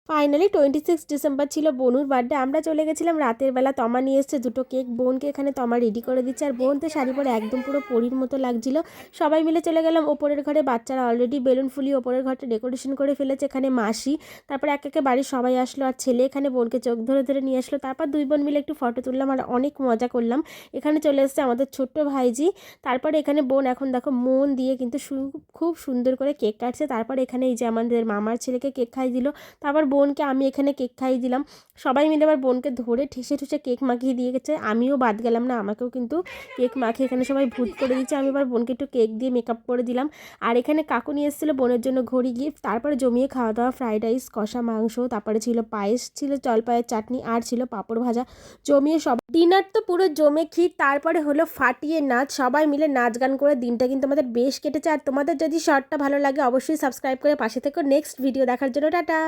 Finally 26 December ছিল বনুর birthday. আমরা চলে গেছিলাম রাতের বেলা। তমা নিয়ে এসছে 2টো কেক। বোনকে এখানে তমা রেডি করে দিচ্ছে, আর বোন তো শাড়ি পরে একদম পুরো পরীর মতো লাগছিল। সবাই মিলে চলে গেলাম ওপরের ঘরে। বাচ্চারা অলরেডি বেলুন ফুলিয়ে ওপরের ঘরটা ডেকোরেশন করে ফেলেছে। এখানে মাসি, তারপর এক একে বাড়ির সবাই আসলো, আর ছেলে এখানে বোনকে চোখ ধরে ধরে নিয়ে আসলো। তারপর দুই বোন মিলে একটু ফটো তুললাম আর অনেক মজা করলাম। এখানে চলে এসছে আমাদের ছোট্ট ভাইজি। তারপরে এখানে বোন এখন দেখো মন দিয়ে কিন্তু খুব সুন্দর করে কেক কাটছে। তারপর এখানে এই যে আমাদের মামার ছেলেকে কেক খাই দিল। তারপর বোনকে আমি এখানে কেক খাইয়ে দিলাম। সবাই মিলে আবার বোনকে ধরে ঠেসে ঠুসে কেক মাখিয়ে দিয়ে গেছে। আমিও বাদ গেলাম না, আমাকেও কিন্তু কেক মাখিয়ে এখানে সবাই ভূত করে দিচ্ছে। আমি এবার বোনকে একটু কেক দিয়ে মেকআপ করে দিলাম। আর এখানে কাকু নিয়ে এসেছিলো বোনের জন্য ঘড়ি গিফট। তারপরে জমিয়ে খাওয়া দাওয়া, ফ্রাইড রাইস, কষা মাংস, তারপরে ছিল পায়েস, ছিল জলপাইয়ের চাটনি, আর ছিল পাঁপড় ভাজা। জমিয়ে সব ডিনার তো পুরো জমে ক্ষীর। তারপরে হলো ফাটিয়ে নাচ, সবাই মিলে নাচ গান করে দিনটা কিন্তু আমাদের বেশ কেটেছে। আর তোমাদের যদি শর্টটা ভালো লাগে অবশ্যই সাবস্ক্রাইব করে পাশে থেকো নেক্সট ভিডিও দেখার জন্য। টাটা।